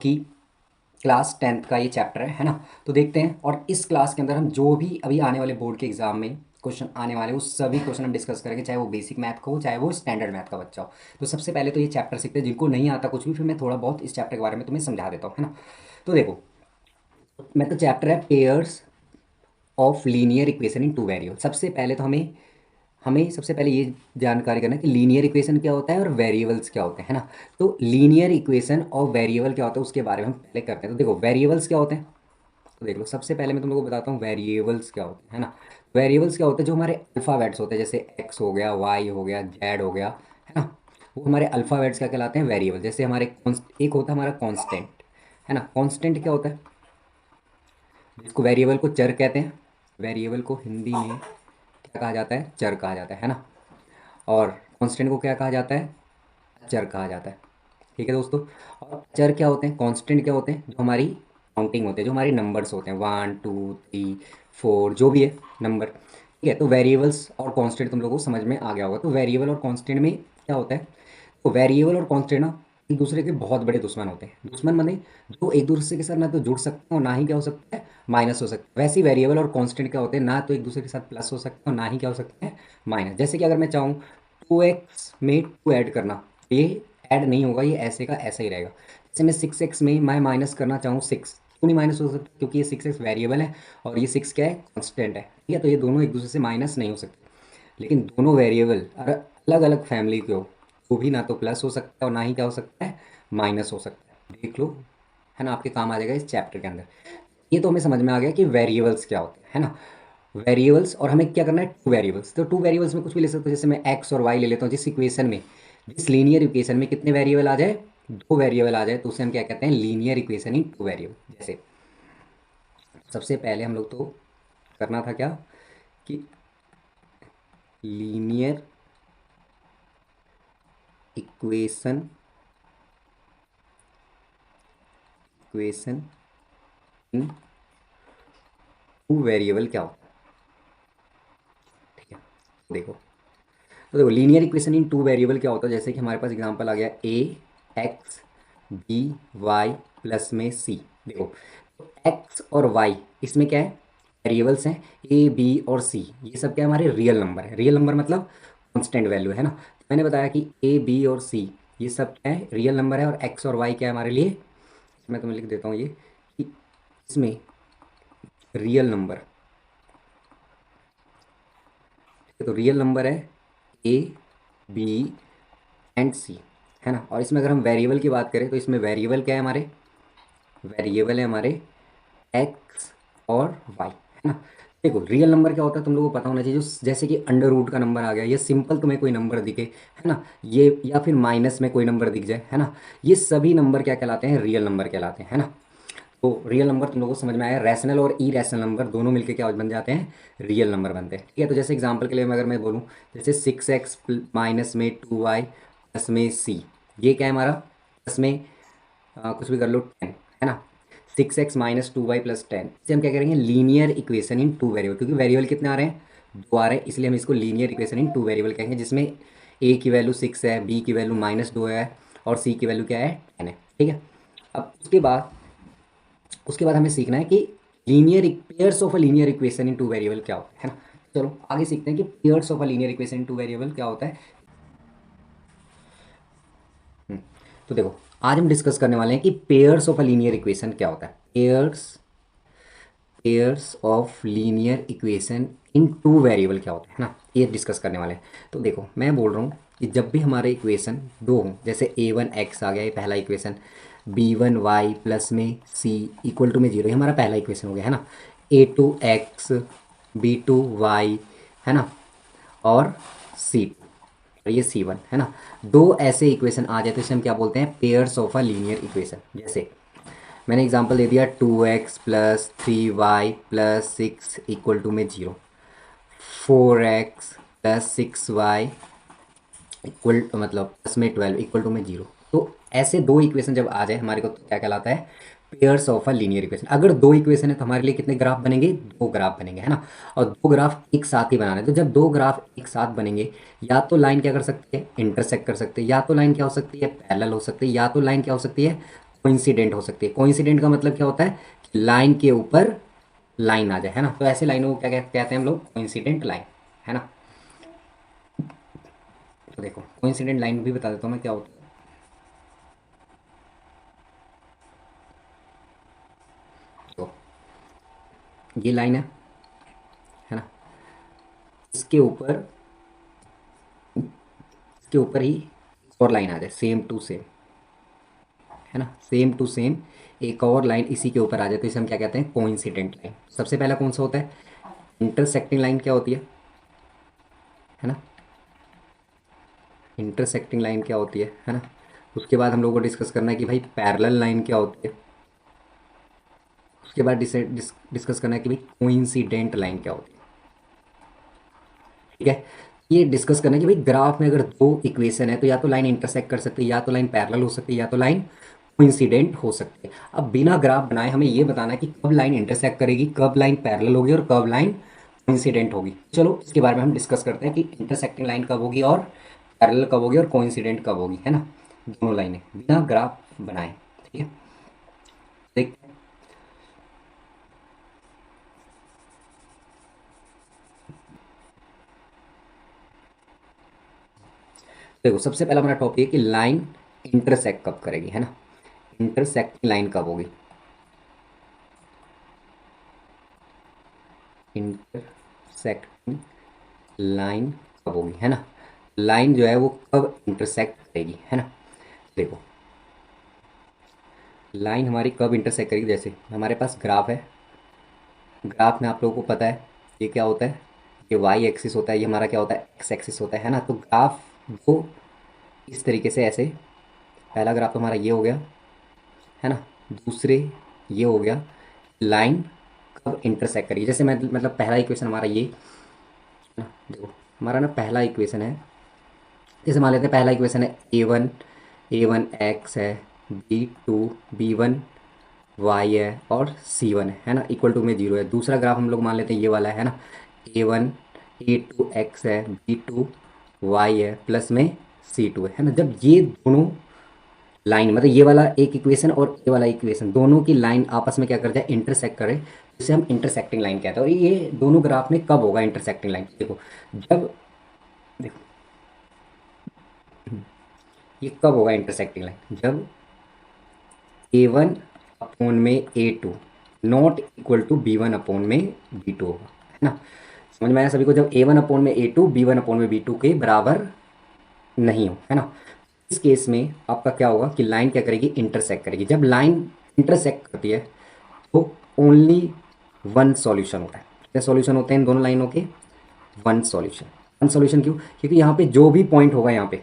कि class 10th का ये चैप्टर है ना। तो देखते हैं, और इस क्लास के अंदर हम जो भी अभी आने वाले बोर्ड के एग्जाम में क्वेश्चन आने वाले उस सभी क्वेश्चन हम डिस्कस करेंगे, चाहे वो बेसिक मैथ का हो चाहे वो स्टैंडर्ड मैथ का बच्चा हो। तो सबसे पहले तो ये चैप्टर सीखते हैं, जिनको नहीं आता कुछ भी फिर मैं थोड़ा बहुत इस चैप्टर के बारे में तुम्हें समझा देता हूँ, है ना। तो देखो, मैं तो चैप्टर है pairs of linear equation in two variable. सबसे पहले तो हमें हमें सबसे पहले ये जानकारी करना है कि लीनियर इक्वेशन क्या होता है और वेरिएबल्स क्या होते हैं, है ना। तो लीनियर इक्वेशन और वेरिएबल क्या होता है उसके बारे में हम पहले करते हैं। तो देखो, वेरिएबल्स क्या होते हैं, तो देख लो, सबसे पहले मैं तुम लोगों को बताता हूँ वेरिएबल्स क्या होते हैं, है ना। वेरिएबल्स क्या होते हैं, जो हमारे अल्फ़ाबेट्स होते हैं, जैसे एक्स हो गया, वाई हो गया, जेड हो गया, है ना। वो हमारे अल्फ़ाबेट्स क्या कहलाते हैं, वेरिएबल। जैसे हमारे एक होता है हमारा कांस्टेंट, है ना। कांस्टेंट क्या होता है, जिसको वेरिएबल को चर कहते हैं। वेरिएबल को हिंदी में क्या कहा जाता है, चर कहा जाता है ना। और कांस्टेंट को क्या कहा जाता है, चर कहा जाता है। ठीक है दोस्तों। और चर क्या होते हैं, कांस्टेंट क्या होते हैं, जो हमारी काउंटिंग होते हैं, जो हमारे नंबर्स होते हैं, 1 2 3 4 जो भी है नंबर। ठीक है, तो वेरिएबल्स और कांस्टेंट तुम लोगों को समझ में आ गया होगा। तो वेरिएबल और कांस्टेंट में क्या होता है, तो वेरिएबल और कांस्टेंट ना एक दूसरे के बहुत बड़े दुश्मन होते हैं। दुश्मन माने जो एक दूसरे के साथ ना तो जुड़ सकते हैं और ना ही क्या हो सकता है, माइनस हो सकता है। वैसे ही वेरिएबल और कांस्टेंट क्या होते हैं, ना तो एक दूसरे के साथ प्लस हो सकते हैं और ना ही क्या हो सकता है, माइनस। जैसे कि अगर मैं चाहूँ 2x में 2 ऐड करना, ये ऐड नहीं होगा, ये ऐसे का ऐसा ही रहेगा। जैसे मैं 6x में मैं माइनस करना चाहूँ 6, क्यों नहीं माइनस हो सकता, क्योंकि ये 6x वेरिएबल है और ये 6 क्या है, कांस्टेंट है। ठीक है, तो ये दोनों एक दूसरे से माइनस नहीं हो सकते। लेकिन दोनों वेरिएबल अगर अलग अलग फैमिली के हो तो भी ना तो प्लस हो सकता है और ना ही क्या हो सकता है, माइनस हो सकता है। देख लो, है ना, आपके काम आ जाएगा इस चैप्टर के अंदर। ये तो हमें समझ में आ गया कि वेरिएबल्स क्या होते हैं, है ना। वेरिएबल्स, और हमें क्या करना है, टू वेरिएबल्स। तो टू वेरिएबल्स में कुछ भी ले सकते हो, जैसे मैं एक्स और वाई ले लेता हूँ। जिस इक्वेशन में, जिस लीनियर इक्वेशन में कितने वेरिएबल आ जाए, दो वेरिएबल आ जाए, तो उसे हम क्या कहते हैं, linear equation in two variable. जैसे सबसे पहले हम लोग तो करना था क्या, कि linear equation equation in two variable क्या होता है। ठीक है, तो देखो linear equation in two variable क्या होता है। जैसे कि हमारे पास एग्जांपल आ गया ए एक्स बी वाई प्लस में सी। देखो, एक्स और वाई इसमें क्या है, वेरिएबल्स हैं। ए बी और सी ये सब क्या है, हमारे रियल नंबर है। रियल नंबर मतलब कांस्टेंट वैल्यू, है ना। तो मैंने बताया कि ए बी और सी ये सब क्या है, रियल नंबर है। और एक्स और वाई क्या है हमारे लिए, मैं तुम्हें लिख देता हूँ ये, कि इसमें रियल नंबर, तो रियल नंबर है ए बी एंड सी, है ना। और इसमें अगर हम वेरिएबल की बात करें तो इसमें वेरिएबल क्या है हमारे, वेरिएबल है हमारे एक्स और वाई, है ना। देखो रियल नंबर क्या होता है तुम लोगों को पता होना चाहिए, जो जैसे कि अंडर रूट का नंबर आ गया, ये सिंपल तुम्हें कोई नंबर दिखे, है ना, ये या फिर माइनस में कोई नंबर दिख जाए, है ना, ये सभी नंबर क्या कहलाते हैं, रियल नंबर कहलाते हैं, है ना। तो रियल नंबर तुम लोगों को समझ में आया। रैशनल और ई रैशनल नंबर दोनों मिलके क्या बन जाते हैं, रियल नंबर बनते हैं। ठीक है, तो जैसे एग्जांपल के लिए अगर मैं बोलूँ, जैसे 6x माइनस में 2y प्लस में सी, ये क्या है हमारा, प्लस में कुछ भी कर लो 10, है ना। 6x माइनस 2y प्लस 10, इसे हम क्या करेंगे, linear equation in two variable. क्योंकि वेरिएबल कितने आ रहे हैं, दो आ रहे हैं, इसलिए हम इसको linear equation in two variable कहेंगे, जिसमें ए की वैल्यू 6 है, बी की वैल्यू -2 है और सी की वैल्यू क्या है, 10 है। ठीक है, अब उसके बाद हमें सीखना है कि linear pairs of a linear equation in two variable क्या होता है ना। चलो आगे सीखते हैं कि pairs of a linear equation in two variable क्या होता है। हम्म, तो देखो, आज हम डिस्कस करने वाले हैं कि pairs of a linear equation क्या होता है। Pairs of linear equation in two variable क्या होता है ना, ये डिस्कस करने वाले हैं। तो देखो मैं बोल रहा हूँ कि जब भी हमारे इक्वेशन दो हों, जैसे a1x आ गया, ये पहला इक्वेशन, b1y प्लस में c इक्वल टू में जीरो, ये हमारा पहला इक्वेशन हो गया, है ना। a2x b2y, है ना, और c, और ये c1, है ना। दो ऐसे इक्वेशन आ जाए तो इसे हम क्या बोलते हैं, pairs of a linear equation. जैसे मैंने एग्जांपल दे दिया 2x plus 3y plus 6 equal to में zero, 4x plus 6y equal मतलब प्लस में 12 इक्वल टू में जीरो। तो ऐसे दो इक्वेशन जब आ जाए हमारे को तो क्या कहलाता है, pairs of a linear equation. अगर दो इक्वेशन है तो हमारे लिए कितने ग्राफ बनेंगे, दो ग्राफ बनेंगे, है ना। और दो ग्राफ एक साथ ही बनाने, तो जब दो ग्राफ एक साथ बनेंगे, या तो लाइन क्या कर सकती है, इंटरसेक्ट कर सकते हैं, या तो लाइन क्या हो सकती है, पैरेलल हो सकती है, या तो लाइन क्या हो सकती है, कोइंसिडेंट हो सकती है। कोइंसिडेंट का मतलब क्या होता है कि लाइन के ऊपर लाइन आ जाए, है ना। तो ऐसे लाइनों को क्या कहते हैं हम लोग, कोइंसिडेंट लाइन, है ना। तो देखो कोइंसिडेंट लाइन भी बता देता हूँ मैं क्या होता है। तो ये लाइन है ना, इसके ऊपर, इसके ऊपर ही एक और लाइन आ जाए सेम टू सेम, है ना, सेम टू सेम एक और लाइन इसी के ऊपर आ जाए तो इसे हम क्या कहते हैं, कोइंसिडेंट लाइन। सबसे पहला कौन सा होता है, इंटरसेक्टिंग लाइन क्या होती है ना। इंटरसेक्टिंग लाइन क्या होती है ना। उसके बाद हम लोगों को डिस्कस करना है कि भाई पैरेलल लाइन क्या होती है। उसके बाद डिस्कस करना है कि भाई कोइंसिडेंट लाइन क्या होती है। ठीक है, ये डिस्कस करना है कि भाई ग्राफ में अगर दो इक्वेशन है तो या तो लाइन इंटरसेक्ट कर सकती है, या तो लाइन पैरेलल हो सकती है, या तो लाइन कोइंसिडेंट हो सकती है। अब बिना ग्राफ बनाए हमें ये बताना है कि कब लाइन इंटरसेक्ट करेगी, कब लाइन पैरेलल होगी और कब लाइन कोइंसिडेंट होगी। चलो इसके बारे में हम डिस्कस करते हैं कि इंटरसेक्टिंग लाइन कब होगी और पैरेलल कब होगी और कोइंसिडेंट कब होगी, है ना, दोनों लाइनें बिना ग्राफ बनाए। ठीक है, देखते हैं। देखो सबसे पहला हमारा टॉपिक है कि लाइन इंटरसेक्ट कब करेगी, है ना। इंटरसेक्टिंग लाइन कब होगी, इंटरसेक्टिंग लाइन कब होगी, है ना। लाइन जो है वो कब इंटरसेक्ट करेगी, है ना। देखो लाइन हमारी कब इंटरसेक्ट करेगी, जैसे हमारे पास ग्राफ है। ग्राफ में आप लोगों को पता है ये क्या होता है, ये वाई एक्सिस होता है, ये हमारा क्या होता है, एक्स एक्सिस होता है ना। तो ग्राफ दो इस तरीके से ऐसे, पहला ग्राफ तो हमारा ये हो गया, है ना, दूसरे ये हो गया। लाइन कब इंटरसेक्ट करेगी, जैसे मैं मतलब पहला इक्वेशन हमारा ये ना, देखो हमारा ना पहला इक्वेशन है, जैसे मान लेते हैं पहला इक्वेशन है ए वन एक्स है, बी वन वाई है और सी वन है ना, इक्वल टू में जीरो है। दूसरा ग्राफ हम लोग मान लेते हैं ये वाला है ना, ए टू एक्स है, बी टू वाई है, प्लस में सी टू है ना। जब ये दोनों लाइन मतलब ये वाला एक इक्वेशन और ये वाला इक्वेशन दोनों की लाइन आपस में क्या कर जाए, इंटरसेक्ट करे, इसे हम इंटरसेक्टिंग लाइन कहते हैं। और ये दोनों ग्राफ में कब होगा इंटरसेक्टिंग लाइन, देखो जब, देखो ये कब होगा इंटरसेक्टिंग लाइन, जब A1 अपॉन में A2 not equal to B1 upon में B2 होगा, है ना। समझ में आया सभी को, जब A1 अपॉन में A2 B1 अपॉन में B2 के बराबर नहीं हो, है ना। इस केस में आपका क्या होगा कि लाइन क्या करेगी, इंटरसेक्ट करेगी। जब लाइन इंटरसेक्ट करती है तो ओनली वन सॉल्यूशन होता है। कितने सॉल्यूशन होते हैं इन दोनों लाइनों के, वन सॉल्यूशन। वन सॉल्यूशन क्यों, क्योंकि यहाँ पे जो भी पॉइंट होगा यहाँ पे,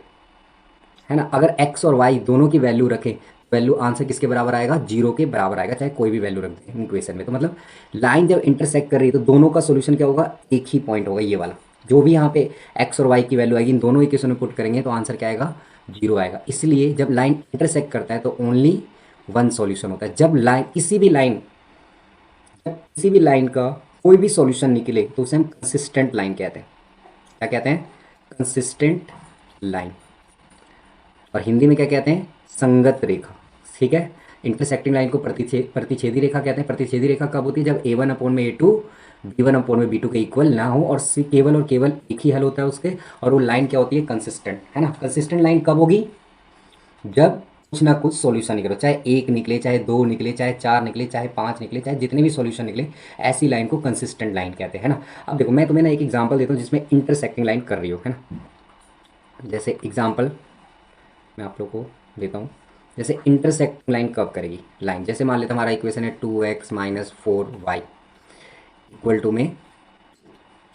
है ना, अगर एक्स और वाई दोनों की वैल्यू रखें, वैल्यू आंसर किसके बराबर आएगा, जीरो के बराबर आएगा, चाहे कोई भी वैल्यू रख दें इक्वेशन में। तो मतलब लाइन जब इंटरसेक्ट कर रही है तो दोनों का सोल्यूशन क्या होगा, एक ही पॉइंट होगा ये वाला। जो भी यहाँ पे एक्स और वाई की वैल्यू आएगी इन दोनों इक्वेशन में पुट करेंगे तो आंसर क्या आएगा, जीरो आएगा। इसलिए जब लाइन इंटरसेक्ट करता है तो ओनली वन सॉल्यूशन होता है। जब लाइन किसी भी लाइन, जब किसी भी लाइन का कोई भी सॉल्यूशन निकले तो उसे हम कंसिस्टेंट लाइन कहते हैं। क्या कहते हैं, कंसिस्टेंट लाइन। और हिंदी में क्या कहते हैं, संगत रेखा। ठीक है, इंटरसेक्टिंग लाइन को प्रतिच्छेदी रेखा कहते हैं। प्रतिच्छेदी रेखा कब होती है, जब A1 अपॉन में A2 B1 अपॉन में B2 के इक्वल ना हो और केवल और केवल एक ही हल होता है उसके, और वो लाइन क्या होती है, कंसिस्टेंट, है ना। कंसिस्टेंट लाइन कब होगी, जब कुछ ना कुछ सॉल्यूशन निकले, चाहे एक निकले, चाहे दो निकले, चाहे चार निकले, चाहे पांच निकले, चाहे जितने भी सॉल्यूशन निकले, ऐसी लाइन को कंसिस्टेंट लाइन कहते हैं, है ना। अब देखो मैं तुम्हें ना एक एग्जांपल देता हूँ जिसमें इंटरसेक्टिंग लाइन कर रही हो, है ना। जैसे एग्जांपल मैं आप लोग को देता हूँ, जैसे इंटरसेक्ट लाइन कब करेगी, लाइन जैसे मान लेते हैं हमारा इक्वेशन है 2x - 4y इक्वल टू में,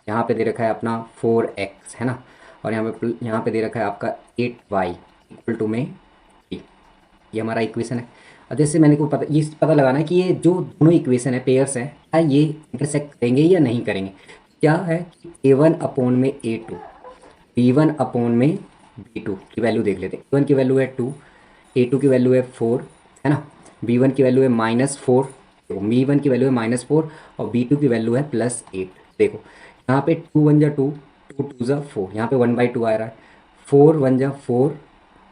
यहाँ पे दे रखा है अपना 4x, है ना, और यहाँ पे दे रखा है आपका 8y इक्वल टू में 3। ये हमारा इक्वेशन है। अब जैसे मैंने को पता, ये पता लगाना है कि ये जो दोनों इक्वेशन है पेयर्स हैं, क्या ये इंटरसेक्ट करेंगे या नहीं करेंगे। क्या है, A1 अपॉन में A2 B1 अपॉन में B2 की वैल्यू देख लेते हैं। A1 की वैल्यू है 2, A2 की वैल्यू है 4, है ना, B1 की वैल्यू है -4, तो B1 की वैल्यू है -4 और B2 की वैल्यू है +8। देखो यहाँ पे 2 × 1 = 2, 2 × 2 = 4, यहाँ पे 1/2 आ रहा है, 4 × 1 = 4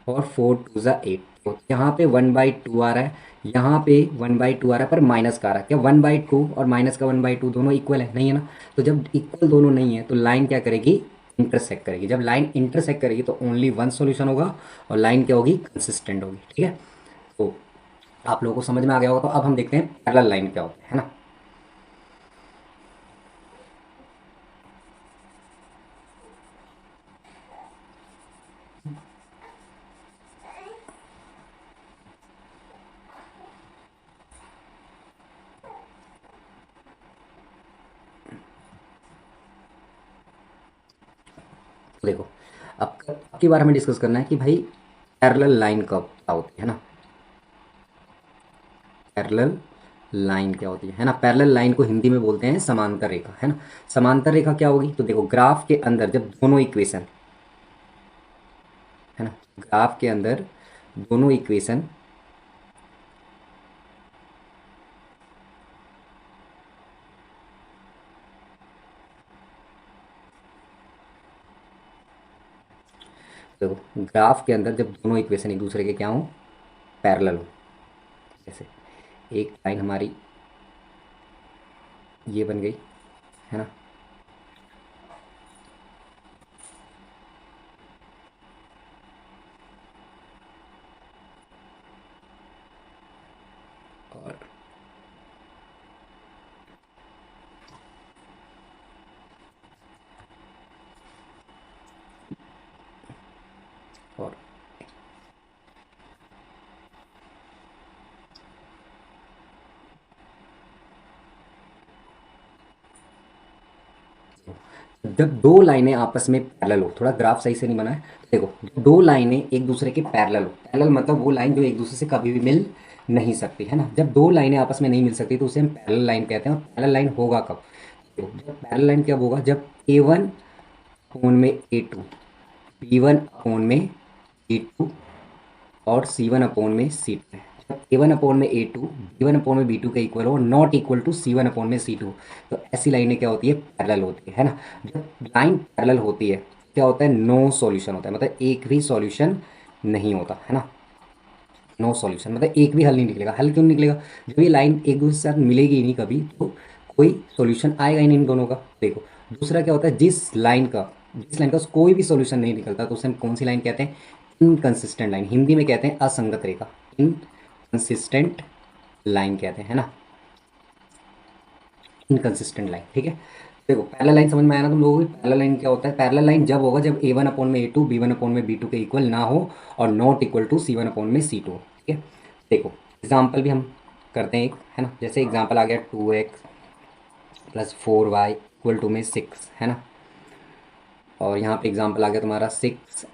और 4 × 2 = 8। तो यहाँ पे 1/2 आ रहा है, यहाँ पे 1/2 आ रहा है, पर माइनस का आ रहा है। क्या 1/2 और माइनस का 1/2 दोनों इक्वल है? नहीं है ना। तो जब इक्वल दोनों नहीं है तो लाइन क्या करेगी? इंटरसेक्ट करेगी। जब लाइन इंटरसेक्ट करेगी तो ओनली वन सॉल्यूशन होगा, और लाइन क्या होगी? कंसिस्टेंट होगी। ठीक है, तो आप लोगों को समझ में आ गया होगा। तो अब हम देखते हैं पैरेलल लाइन क्या होता है ना। तो देखो, अब की बार हमें डिस्कस करना है कि भाई पैरेलल लाइन कब क्या होती है ना। पैरेलल लाइन क्या होती है ना। पैरेलल लाइन को हिंदी में बोलते हैं समांतर रेखा, है ना। समांतर रेखा क्या होगी? तो देखो, ग्राफ के अंदर जब दोनों इक्वेशन, है ना, ग्राफ के अंदर दोनों इक्वेशन देखो, ग्राफ के अंदर जब दोनों इक्वेशन एक दूसरे के क्या हों? पैरेलल हो। जैसे एक लाइन हमारी ये बन गई, है ना, और और जब दो लाइनें आपस में पैरेलल हो, थोड़ा ग्राफ सही से नहीं बना है। देखो, जब दो लाइनें एक दूसरे के पैरेलल हो, पैरेलल मतलब वो लाइन जो एक दूसरे से कभी भी मिल नहीं सकती, है ना। जब दो लाइनें आपस में नहीं मिल सकती तो उसे हम पैरेलल लाइन कहते हैं। और पैरेलल लाइन होगा कब? देखो, जब पैरेलल लाइन कब होगा? जब A1 अपोन में A2, B1 अपोन में B2 और C1 अपोन में C2 है। जब A1 अपोन में A2 B1 अपोन में B2 के इक्वल हो, not equal to C1 upon में C2, तो ऐसी लाइनें क्या होती है? पैरेलल होती है ना। जब लाइन पैरेलल होती है क्या होता है? नो सॉल्यूशन होता है, मतलब एक भी सॉल्यूशन नहीं होता, है ना। नो सॉल्यूशन मतलब एक भी हल नहीं निकलेगा। हल क्यों नहीं निकलेगा? जब ये लाइन एक दूसरे के साथ मिलेगी ही नहीं कभी, तो कोई सॉल्यूशन आएगा ही नहीं इन दोनों का। देखो, दूसरा क्या होता है? जिस लाइन का कोई भी सॉल्यूशन नहीं निकलता तो उसे हम कौन सी लाइन कहते हैं? Inconsistent line. हिंदी में कहते हैं असंगत रेखा, इनकंसिस्टेंट लाइन कहते हैं, है ना। इनकंसिस्टेंट लाइन, ठीक है। देखो, पैरेलल लाइन समझ में आया ना तुम लोगों को? पैरेलल लाइन क्या होता है? पैरेलल लाइन जब होगा जब A1 अपोन में A2 B1 अपोन में B2 के इक्वल ना हो, और not equal to C1 upon में C2 हो, ठीक है। देखो, एग्जाम्पल भी हम करते हैं एक, है ना। जैसे एग्जाम्पल आ गया 2x plus 4y equal to में 6, है ना। और यहाँ पे एग्जाम्पल आ गया तुम्हारा 6x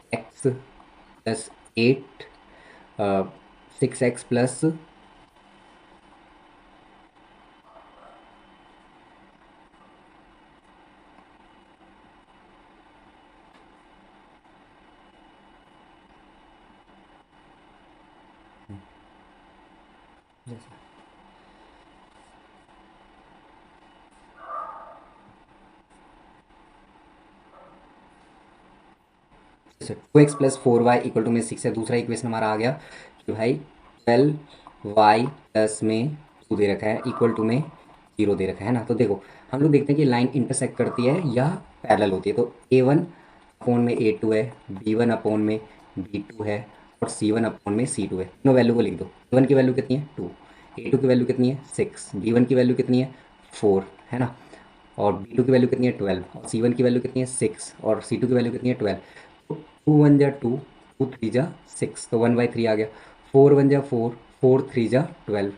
प्लस 8, 6x प्लस, जैसे 2x plus 4y equal to में 6 है। दूसरा इक्वेशन हमारा आ गया कि भाई 12y प्लस में 2 दे रखा है इक्वल टू में 0 दे रखा है ना। तो देखो, हम लोग देखते हैं कि लाइन इंटरसेक्ट करती है या पैरेलल होती है। तो A1 अपोन में A2 है, B1 अपोन में B2 है, और C1 अपोन में C2 है। तीनों वैल्यू को लिख दो। A1 की वैल्यू कितनी है? 2, A2 की वैल्यू कितनी है? 6, B1 की वैल्यू कितनी है? 4, है ना। और B2 की वैल्यू कितनी है? 12, और C1 की वैल्यू कितनी है? 6, और C2 की वैल्यू कितनी है? 12। तो 2 1 जा 2, 2 3 जा 6, तो 1/3 आ गया। 4 1 जा 4, 4 3 जा 12,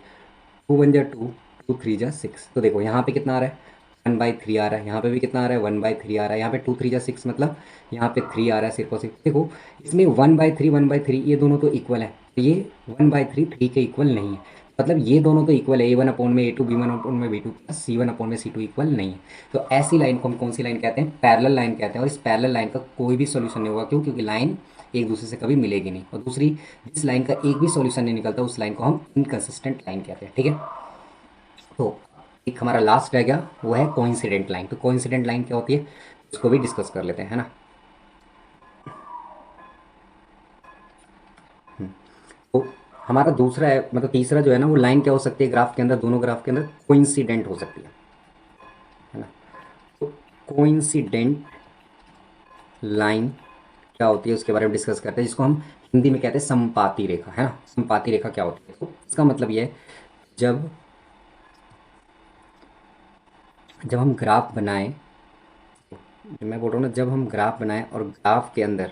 2 1 जा 2, 2 3 जा 6। तो देखो, यहाँ पे कितना आ रहा है? 1/3 आ रहा है। यहाँ पे भी कितना आ रहा है? 1/3 आ रहा है। यहाँ पे 2 3 जा 6 मतलब यहाँ पे 3 आ रहा है सिर्फ और सिर्फ। देखो, इसमें 1/3 ये दोनों तो इक्वल है, ये 1/3 3 के इक्वल नहीं है। मतलब ये दोनों तो इक्वल है, A1 अपोन में A2 B1 अपोन में B2 प्लस C1 अपोन में C2 इक्वल नहीं है। तो ऐसी लाइन को हम कौन सी लाइन कहते हैं? पैरेलल लाइन कहते हैं। और इस पैरेलल लाइन का कोई भी सॉल्यूशन नहीं होगा। क्यों? क्योंकि लाइन एक दूसरे से कभी मिलेगी नहीं। और दूसरी, जिस लाइन का एक भी सॉल्यूशन नहीं निकलता उस लाइन को हम इनकंसिस्टेंट लाइन कहते हैं, ठीक है। तो एक हमारा लास्ट रह गया, वो है कोइंसिडेंट लाइन। तो कोइंसिडेंट लाइन क्या होती है उसको भी डिस्कस कर लेते हैं, है ना। तो हमारा दूसरा है, मतलब तीसरा जो है ना, वो लाइन क्या हो सकती है ग्राफ के अंदर, दोनों ग्राफ के अंदर कोइंसिडेंट हो सकती है ना। तो कोइंसिडेंट लाइन क्या होती है उसके बारे में डिस्कस करते हैं, जिसको हम हिंदी में कहते हैं संपाती रेखा, है ना। संपाती रेखा क्या होती है, तो इसका मतलब ये है, जब जब हम ग्राफ बनाएं, मैं बोल रहा हूँ ना, जब हम ग्राफ बनाएं और ग्राफ के अंदर,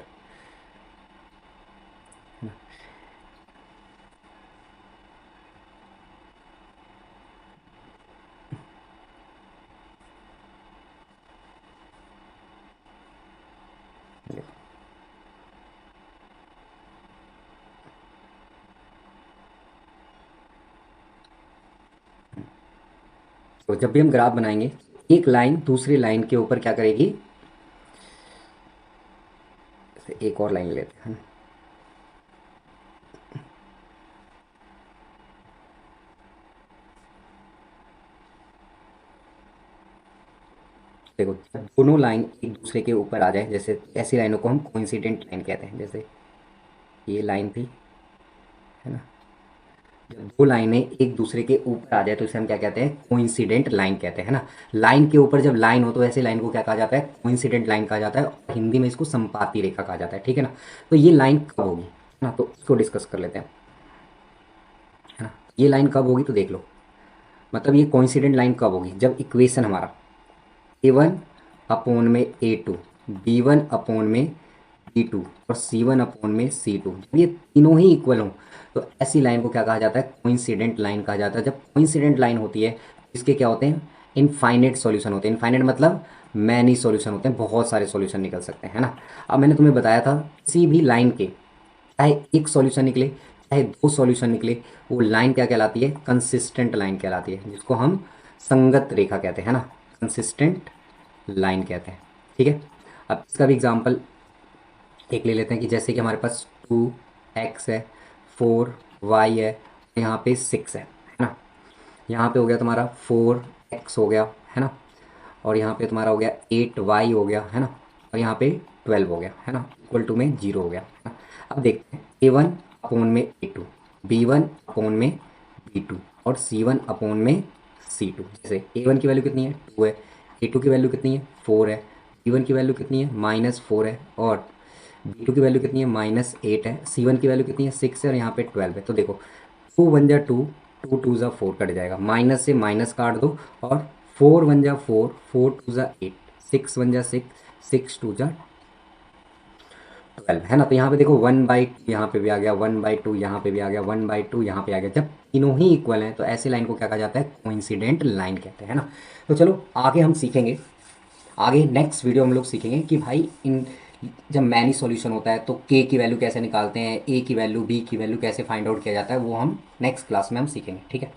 तो जब भी हम ग्राफ बनाएंगे, एक लाइन दूसरी लाइन के ऊपर क्या करेगी, एक और लाइन लेते हैं। देखो, जब दोनों लाइन एक दूसरे के ऊपर आ जाए, जैसे ऐसी लाइनों को हम कोइंसिडेंट लाइन कहते हैं, जैसे ये लाइन थी, है ना। जब दो लाइनें एक दूसरे के ऊपर आ जाए तो इसे हम क्या कहते हैं, कोइंसिडेंट लाइन कहते हैं, है ना। लाइन के ऊपर जब लाइन हो तो ऐसी लाइन को क्या कहा जाता है, कोइंसिडेंट लाइन कहा जाता है, और हिंदी में इसको संपाती रेखा कहा जाता है, ठीक है ना। तो ये लाइन कब होगी, है ना, तो इसको डिस्कस कर लेते हैं, है ना। ये लाइन कब होगी तो देख लो, मतलब ये कोइंसिडेंट लाइन कब होगी, जब इक्वेशन हमारा A1 अपोन में A2, B1 अपोन में B2 और C1 अपोन में C2, जब ये तीनों ही इक्वल हों तो ऐसी लाइन को क्या कहा जाता है, कोइंसिडेंट लाइन कहा जाता है। जब कोइंसिडेंट लाइन होती है, इसके क्या होते हैं, इनफाइनाइट सॉल्यूशन होते हैं। इनफाइनाइट मतलब मैनी सॉल्यूशन होते हैं, बहुत सारे सॉल्यूशन निकल सकते हैं, है ना। अब मैंने तुम्हें बताया था, किसी भी लाइन के चाहे एक सॉल्यूशन निकले चाहे दो सॉल्यूशन निकले, वो लाइन क्या कहलाती है, कंसिस्टेंट लाइन कहलाती है, जिसको हम संगत रेखा कहते हैं, है ना, कंसिस्टेंट लाइन कहते हैं, ठीक है। अब इसका भी एग्जांपल एक ले लेते हैं, कि जैसे कि हमारे पास 2x है, 4y है, यहाँ पे 6 है ना। यहाँ पे हो गया तुम्हारा 4x हो गया, है ना, और यहाँ पे तुम्हारा हो गया 8y हो गया, है ना, और यहाँ पे 12 हो गया, है ना, इक्वल टू में 0 हो गया, है ना। अब देखते हैं, A1 अपोन में A2, B1 अपोन में B2 और C1 अपोन में C2। जैसे A1 की वैल्यू कितनी है, 2 है, A2 की वैल्यू कितनी है, 4 है, B1 की वैल्यू कितनी है, -4 है, और B2 की वैल्यू कितनी है, -8 है, C1 की वैल्यू कितनी है, 6 है, और यहाँ पे 12 है। तो देखो, 2 1 जा 2, 2 2 जा 4 कट जाएगा, माइनस से माइनस काट दो, और 4 1 जा 4, 4 2 जा 8, 6 1 जा 6, 6 2 जा 12, है ना। तो यहाँ पे देखो 1/2 यहाँ पे भी आ गया, 1/2 यहाँ पे भी आ गया, 1/2 यहाँ पे आ गया। जब तीनों ही इक्वल हैं तो ऐसी लाइन को क्या कहा जाता है, कोइंसिडेंट लाइन कहते हैं, है ना। तो चलो आगे हम सीखेंगे, आगे नेक्स्ट वीडियो हम लोग सीखेंगे कि भाई इन, जब मैनी सॉल्यूशन होता है तो के की वैल्यू कैसे निकालते हैं, ए की वैल्यू, बी की वैल्यू कैसे फाइंड आउट किया जाता है, वो हम नेक्स्ट क्लास में हम सीखेंगे, ठीक है।